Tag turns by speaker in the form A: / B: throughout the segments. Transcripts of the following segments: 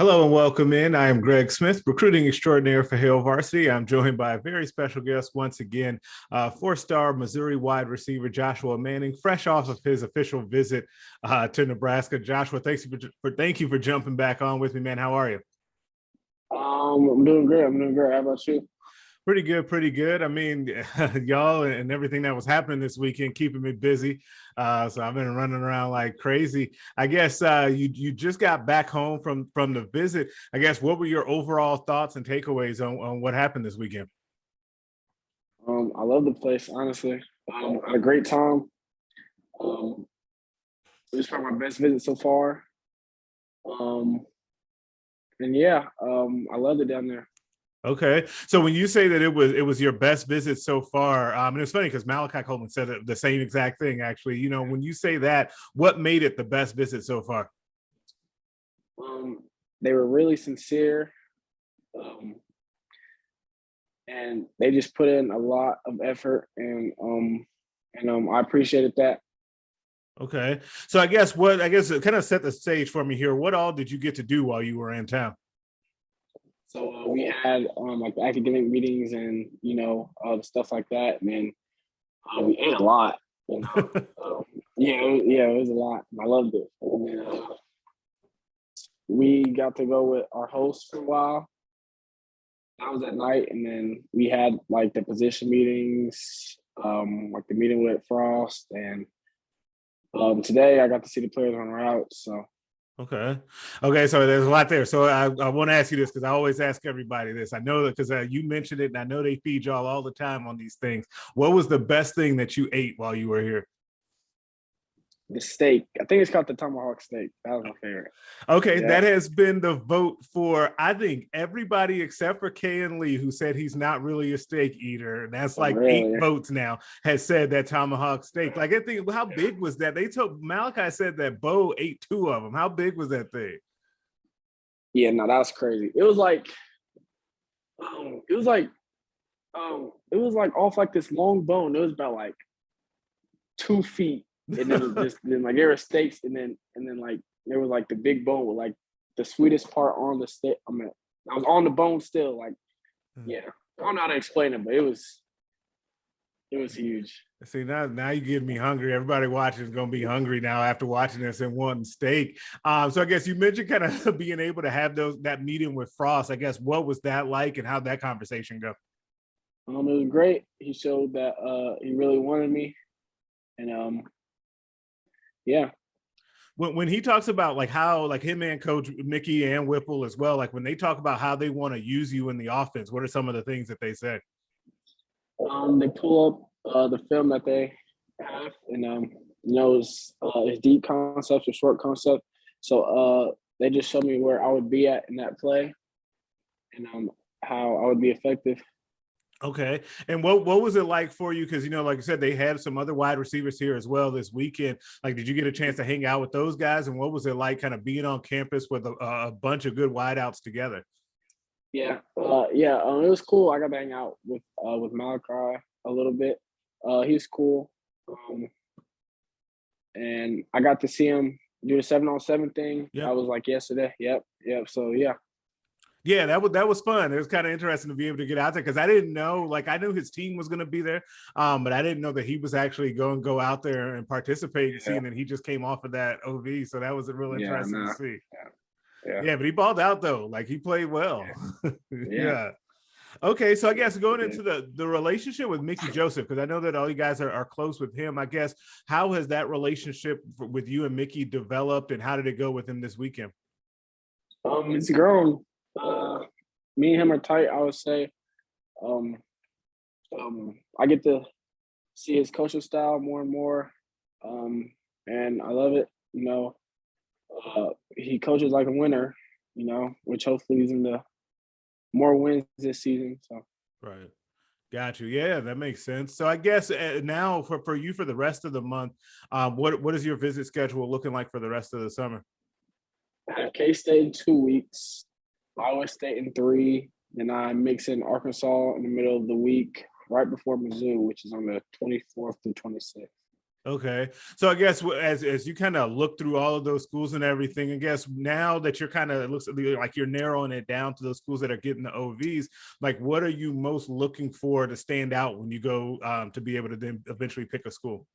A: Hello and welcome in. I am Greg Smith, recruiting extraordinaire for Hail Varsity. I'm joined by a very special guest once again, four-star Missouri wide receiver Joshua Manning, fresh off of his official visit to Nebraska. Joshua, thank you for jumping back on with me, man. How are you?
B: I'm doing great. How about you?
A: Pretty good, pretty good. I mean, y'all and everything that was happening this weekend keeping me busy. So I've been running around like crazy. I guess you just got back home from the visit. I guess what were your overall thoughts and takeaways on what happened this weekend?
B: I love the place, honestly. Had a great time. It was probably my best visit so far. And yeah, I loved it down there.
A: Okay, so when you say that it was your best visit so far, and it's funny because Malachi Coleman said the same exact thing. Actually, when you say that, what made it the best visit so far?
B: They were really sincere, and they just put in a lot of effort, and I appreciated that.
A: Okay, so I guess it kind of set the stage for me here. What all did you get to do while you were in town?
B: So we had like academic meetings and stuff like that, and then we ate a lot. You know, it was a lot. I loved it. And then, we got to go with our host for a while. That was at night, and then we had like the position meetings, like the meeting with Frost, and today I got to see the players on routes. So
A: Okay, so there's a lot there. So I want to ask you this because I always ask everybody this. I know that because you mentioned it, and I know they feed y'all all the time on these things. What was the best thing that you ate while you were here?
B: the steak, I think it's called the Tomahawk Steak. That was my favorite.
A: Okay,
B: Yeah.
A: that has been the vote for, I think, everybody except for Kay and Lee, who said he's not really a steak eater. And that's like
B: Really?
A: 8 votes now, has said that Tomahawk Steak. Like, I think, how big was that? They told Malachi said that Bo ate 2 of them. How big was that thing?
B: Yeah, no, that was crazy. It was like, it was like, it was like off like this long bone. It was about like 2 feet, and then just then like there were steaks, and then like there was like the big bone with like the sweetest part on the steak. I mean, I was on the bone still. Like, yeah, I don't know how to explain it, but it was huge.
A: See, now you get me hungry. Everybody watching is going to be hungry now after watching this and wanting steak. So I guess you mentioned kind of being able to have that meeting with Frost. I guess what was that like, and how'd that conversation go?
B: It was great. He showed that he really wanted me, and yeah.
A: When he talks about like how like him and Coach Mickey and Whipple as well, like when they talk about how they want to use you in the offense, what are some of the things that they said?
B: They pull up the film that they have, and it's deep concepts or short concept. So they just showed me where I would be at in that play, and how I would be effective.
A: Okay. And what was it like for you? Because, like I said, they had some other wide receivers here as well this weekend. Like, did you get a chance to hang out with those guys? And what was it like kind of being on campus with a bunch of good wideouts together?
B: It was cool. I got to hang out with Malachi a little bit. He was cool, and I got to see him do the 7-on-7 thing.
A: Yeah.
B: That was like yesterday. Yep. So yeah.
A: Yeah, that was fun. It was kind of interesting to be able to get out there because I didn't know, like I knew his team was going to be there, but I didn't know that he was actually going to go out there and participate. Yeah. Seeing that he just came off of that OV, so that was real interesting to see. Yeah, but he balled out though. Like he played well. Yeah. Okay, so I guess going into the relationship with Mickey Joseph, because I know that all you guys are close with him. I guess how has that relationship with you and Mickey developed, and how did it go with him this weekend?
B: It's grown. Me and him are tight, I would say. I get to see his coaching style more and more, and I love it. He coaches like a winner, which hopefully is in the more wins this season. So
A: right. Got you. Yeah, that makes sense. So I guess now for you for the rest of the month, what is your visit schedule looking like for the rest of the summer?
B: I have K-State in 2 weeks, Iowa State in 3, then I mix in Arkansas in the middle of the week, right before Mizzou, which is on the 24th to 26th.
A: Okay. So I guess as you kind of look through all of those schools and everything, I guess now that you're kind of, it looks like you're narrowing it down to those schools that are getting the OVs, like what are you most looking for to stand out when you go to be able to then eventually pick a school?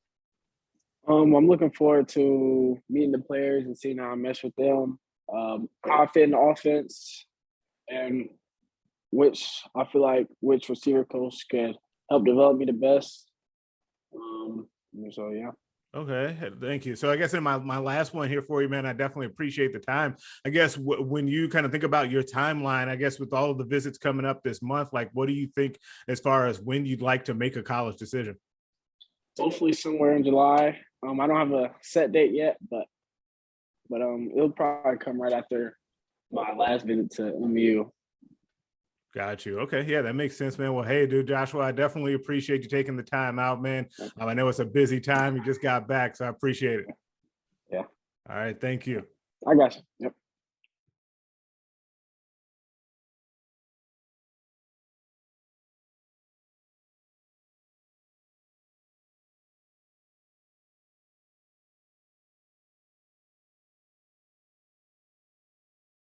B: I'm looking forward to meeting the players and seeing how I mesh with them, how I fit in the offense, and I feel like which receiver coach could help develop me the best. So yeah.
A: Okay, thank you. So I guess in my last one here for you, man, I definitely appreciate the time. I guess when you kind of think about your timeline, I guess with all of the visits coming up this month, like what do you think as far as when you'd like to make a college decision?
B: Hopefully somewhere in July. I don't have a set date yet, but it'll probably come right after my last visit to MU.
A: Got you. Okay. Yeah, that makes sense, man. Well, hey, dude, Joshua, I definitely appreciate you taking the time out, man. I know it's a busy time. You just got back, so I appreciate it.
B: Yeah.
A: All right. Thank you.
B: I got you. Yep.